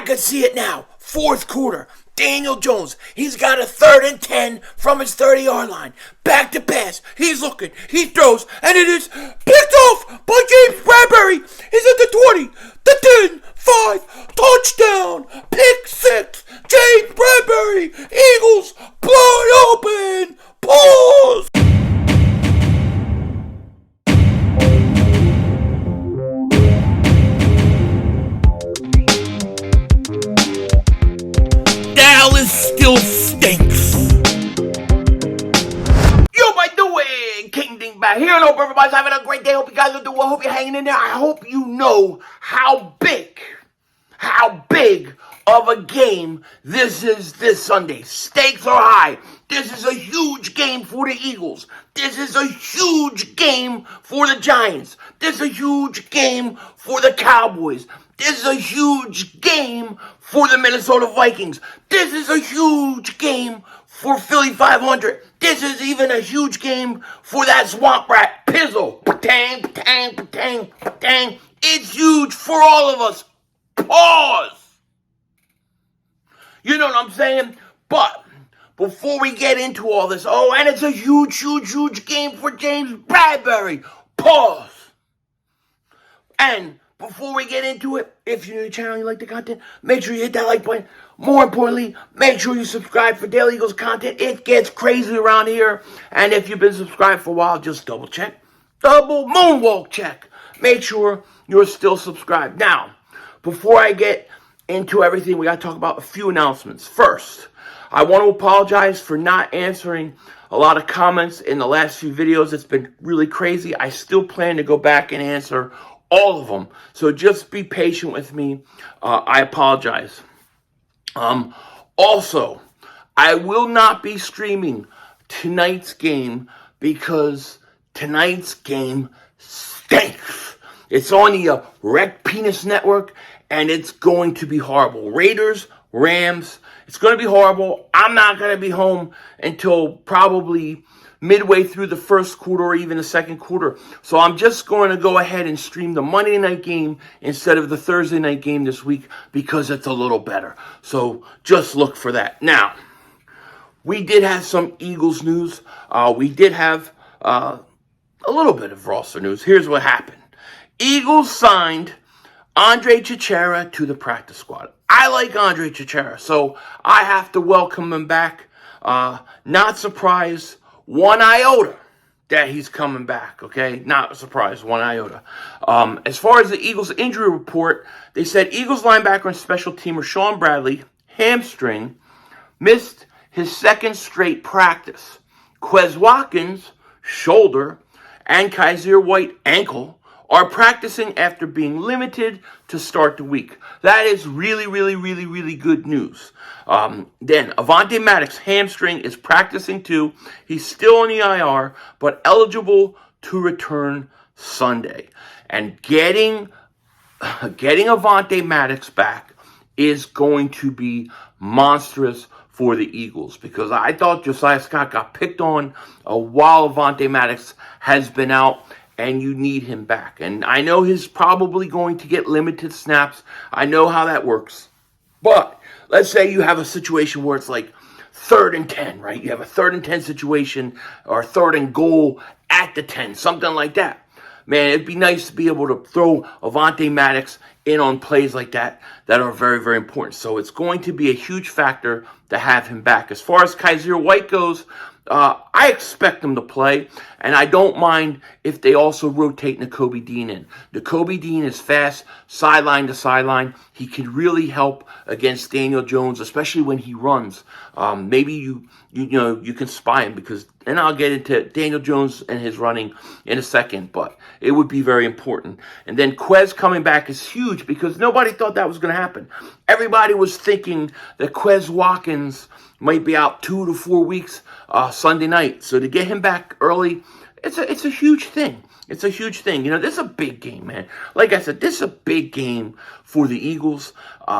I could see it now. Fourth quarter. Daniel Jones, he's got a 3rd and 10 from his 30-yard line. Back to pass. He's looking. He throws. And it is picked off by James Bradberry. He's at the 20, the 10, 5. Touchdown. Pick 6. James Bradberry. Eagles blow open. Pause. Dallas still stinks. Yo, my doing? King Dingbat here, and hope everybody's having a great day. Hope you guys are doing well. Hope you're hanging in there. I hope you know how big of a game this is this Sunday. Stakes are high. This is a huge game for the Eagles. This is a huge game for the Giants. This is a huge game for the Cowboys. This is a huge game for the Minnesota Vikings. This is a huge game for Philly 500. This is even a huge game for that swamp rat, Pizzle. Patang, patang, patang, patang. It's huge for all of us. Pause. You know what I'm saying? But before we get into all this, and it's a huge game for James Bradberry. Pause. And before we get into it, if you're new to the channel and you like the content, make sure you hit that like button. More importantly, make sure you subscribe for Daily Eagles content. It gets crazy around here. And if you've been subscribed for a while, just double check. Double moonwalk check. Make sure you're still subscribed. Now, before I get into everything, we got to talk about a few announcements. First, I want to apologize for not answering a lot of comments in the last few videos. It's been really crazy. I still plan to go back and answer all of them. So just be patient with me. I apologize. Also, I will not be streaming tonight's game because tonight's game stinks. It's on the Wrecked Penis Network, and it's going to be horrible. Raiders, Rams, it's going to be horrible. I'm not going to be home until probably midway through the first quarter or even the second quarter. So I'm just going to go ahead and stream the Monday night game instead of the Thursday night game this week because it's a little better. So just look for that. Now, we did have some Eagles news. We did have a little bit of roster news. Here's what happened. Eagles signed Andre Chichara to the practice squad. I like Andre Chichara, so I have to welcome him back. Not surprised one iota that he's coming back, okay? Not surprised, one iota. As far as the Eagles injury report, they said Eagles linebacker and special teamer Saquan Barkley, hamstring, missed his second straight practice. Quez Watkins, shoulder, and Kaiser White, ankle, are practicing after being limited to start the week. That is really good news. Then, Avonte Maddox, hamstring, is practicing too. He's still on the IR, but eligible to return Sunday. And getting Avonte Maddox back is going to be monstrous for the Eagles, because I thought Josiah Scott got picked on while Avonte Maddox has been out, and you need him back. And I know he's probably going to get limited snaps. I know how that works. But let's say you have a situation where it's like 3rd and 10, right? You have a 3rd and 10 situation, or 3rd and goal at the 10, something like that. Man, it'd be nice to be able to throw Avonte Maddox in on plays like that are very important. So it's going to be a huge factor to have him back. As far as Kaiser White goes, I expect him to play, and I don't mind if they also rotate Nakobe Dean in. Nakobe Dean is fast, sideline to sideline. He can really help against Daniel Jones, especially when he runs. Maybe you can spy him, because, and I'll get into Daniel Jones and his running in a second, but it would be very important. And then Quez coming back is huge, because nobody thought that was going to happen. Everybody was thinking that Quez Watkins might be out 2 to 4 weeks Sunday night. So to get him back early, it's a huge thing. It's a huge thing. You know, this is a big game, man. Like I said, this is a big game for the Eagles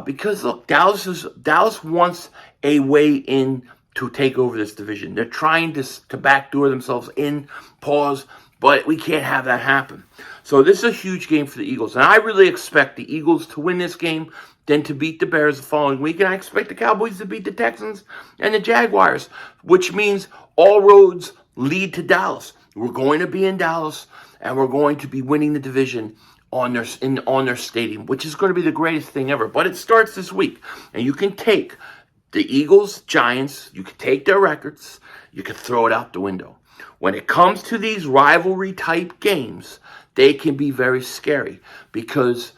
because, look, Dallas wants a way in to take over this division. They're trying to backdoor themselves in, but we can't have that happen. So this is a huge game for the Eagles, and I really expect the Eagles to win this game than to beat the Bears the following week. And I expect the Cowboys to beat the Texans and the Jaguars, which means all roads lead to Dallas. We're going to be in Dallas, and we're going to be winning the division on their stadium, which is going to be the greatest thing ever. But it starts this week, and you can take the Eagles, Giants, you can take their records, you can throw it out the window. When it comes to these rivalry-type games, they can be very scary because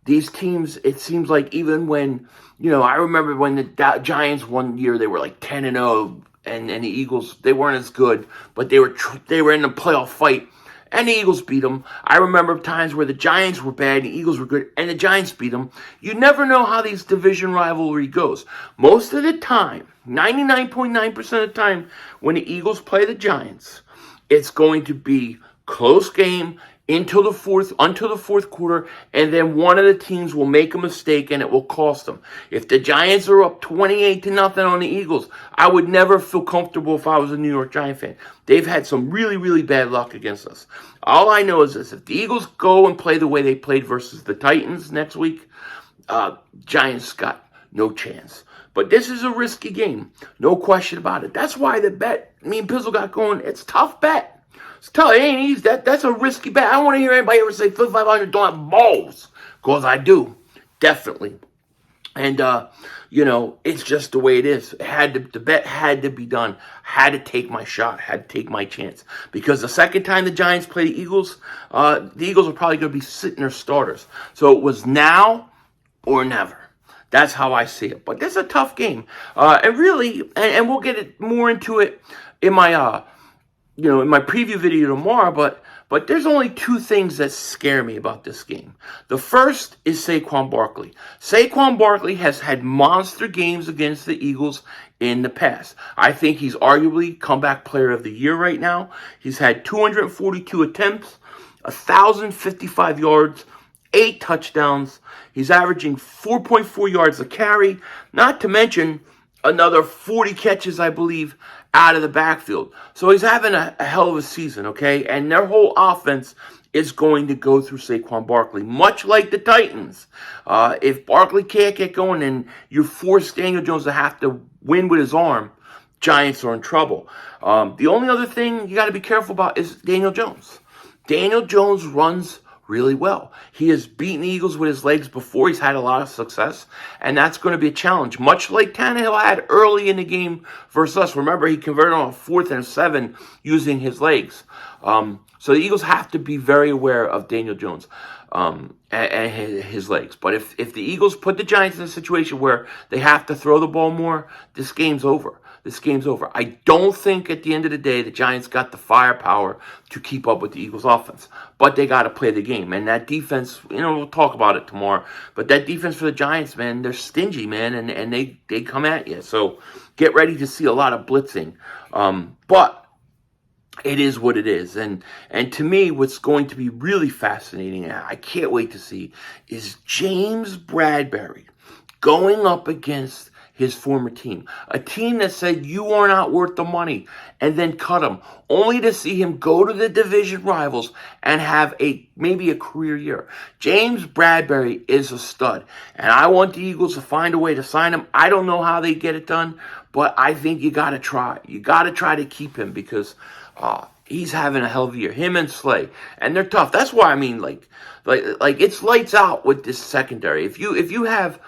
these teams, it seems like even when, I remember when the Giants one year, they were like 10-0, and the Eagles, they weren't as good, but they were in the playoff fight, and the Eagles beat them. I remember times where the Giants were bad, and the Eagles were good, and the Giants beat them. You never know how these division rivalry goes. Most of the time, 99.9% of the time, when the Eagles play the Giants, it's going to be close game until the fourth quarter, and then one of the teams will make a mistake and it will cost them. If the Giants are up 28-0 on the Eagles, I would never feel comfortable if I was a New York Giant fan. They've had some really, really bad luck against us. All I know is this: if the Eagles go and play the way they played versus the Titans next week, Giants got no chance. But this is a risky game, no question about it. That's why the bet me and Pizzle got going, it's a tough bet. It's tough. It ain't easy. That's a risky bet. I don't want to hear anybody ever say 5,500 don't have balls, because I do, definitely. And it's just the way it is. The bet had to be done. Had to take my shot. Had to take my chance, because the second time the Giants play the Eagles are probably going to be sitting their starters. So it was now or never. That's how I see it. But this is a tough game, and really, and we'll get more into it in my in my preview video tomorrow, but there's only two things that scare me about this game. The first is Saquan Barkley. Saquon Barkley has had monster games against the Eagles in the past. I think he's arguably comeback player of the year right now. He's had 242 attempts, 1,055 yards, 8 touchdowns. He's averaging 4.4 yards a carry, not to mention another 40 catches, I believe, out of the backfield. So he's having a hell of a season, okay? And their whole offense is going to go through Saquon Barkley, much like the Titans. If Barkley can't get going and you force Daniel Jones to have to win with his arm, Giants are in trouble. The only other thing you got to be careful about is Daniel Jones. Daniel Jones runs really well. He has beaten the Eagles with his legs before. He's had a lot of success, and that's going to be a challenge, much like Tannehill had early in the game versus us. Remember, he converted on a 4th and 7 using his legs. So the Eagles have to be very aware of Daniel Jones and his legs. But if the Eagles put the Giants in a situation where they have to throw the ball more, this game's over. This game's over. I don't think at the end of the day the Giants got the firepower to keep up with the Eagles' offense. But they got to play the game. And that defense, we'll talk about it tomorrow. But that defense for the Giants, man, they're stingy, man. And they come at you. So get ready to see a lot of blitzing. But it is what it is. And to me, what's going to be really fascinating, and I can't wait to see, is James Bradberry going up against his former team. A team that said you are not worth the money and then cut him, only to see him go to the division rivals and have maybe a career year. James Bradberry is a stud, and I want the Eagles to find a way to sign him. I don't know how they get it done, but I think you got to try. You got to try to keep him because he's having a hell of a year. Him and Slay, and they're tough. That's why I mean, like it's lights out with this secondary. If you have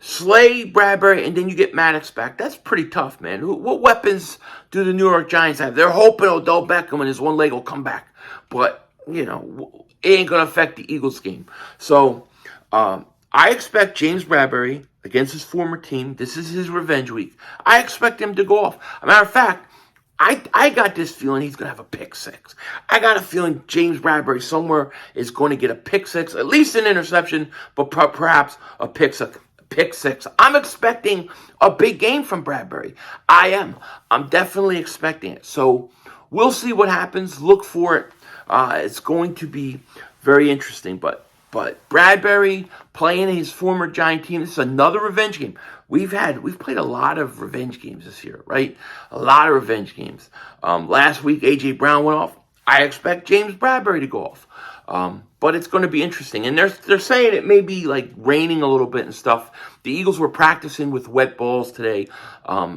Slay, Bradberry, and then you get Maddox back, that's pretty tough, man. What weapons do the New York Giants have? They're hoping Odell Beckham and his one leg will come back. But, it ain't going to affect the Eagles game. So, I expect James Bradberry against his former team. This is his revenge week. I expect him to go off. As a matter of fact, I got this feeling he's going to have a pick six. I got a feeling James Bradberry somewhere is going to get a pick six, at least an interception, but perhaps a pick six. I'm expecting a big game from Bradberry. I am. I'm definitely expecting it. So we'll see what happens. Look for it. It's going to be very interesting. But Bradberry playing his former Giant team, this is another revenge game. We've played a lot of revenge games this year, right? A lot of revenge games. Last week, A.J. Brown went off. I expect James Bradberry to go off. But it's going to be interesting. And they're saying it may be like raining a little bit and stuff. The Eagles were practicing with wet balls today.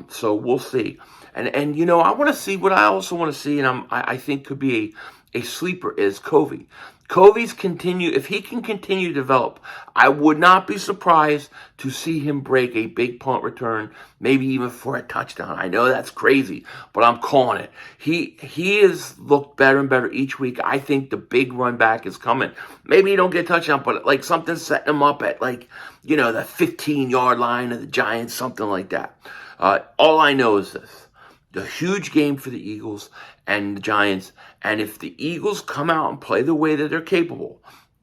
So we'll see. And I want to see what I also want to see, and I think could be a sleeper is Covey. If he can continue to develop, I would not be surprised to see him break a big punt return, maybe even for a touchdown. I know that's crazy, but I'm calling it. He has looked better and better each week. I think the big run back is coming. Maybe he don't get a touchdown, but like something setting him up at the 15-yard line of the Giants, something like that. All I know is this. The huge game for the Eagles and the Giants. And if the Eagles come out and play the way that they're capable,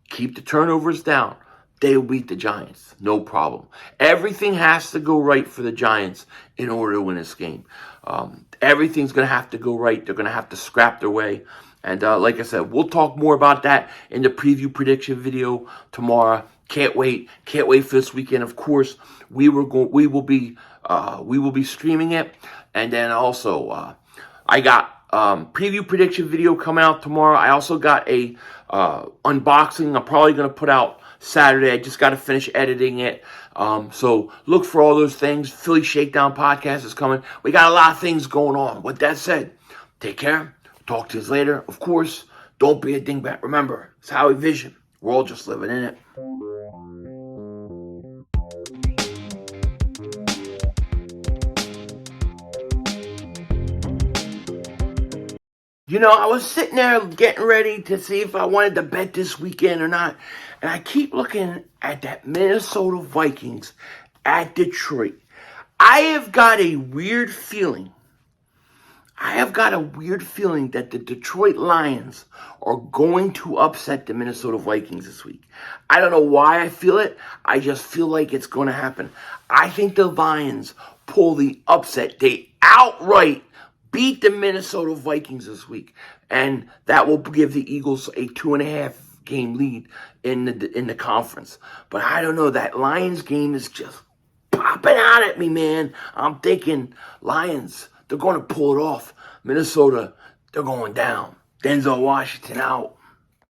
keep the turnovers down, they will beat the Giants. No problem. Everything has to go right for the Giants in order to win this game. Everything's going to have to go right. They're going to have to scrap their way. And like I said, we'll talk more about that in the preview prediction video tomorrow. Can't wait. Can't wait for this weekend. Of course, we will be streaming it. And then also, I got preview prediction video coming out tomorrow. I also got a unboxing I'm probably going to put out Saturday. I just got to finish editing it. So look for all those things. Philly Shakedown podcast is coming. We got a lot of things going on. With that said, take care. Talk to you later. Of course, don't be a dingbat. Remember, it's Howie Vision. We're all just living in it. I was sitting there getting ready to see if I wanted to bet this weekend or not. And I keep looking at that Minnesota Vikings at Detroit. I have got a weird feeling that the Detroit Lions are going to upset the Minnesota Vikings this week. I don't know why I feel it. I just feel like it's going to happen. I think the Lions pull the upset. They outright beat the Minnesota Vikings this week, and that will give the Eagles a 2.5 game lead in the conference. But I don't know, that Lions game is just popping out at me, man. I'm thinking Lions, they're going to pull it off. Minnesota, they're going down. Denzel Washington out.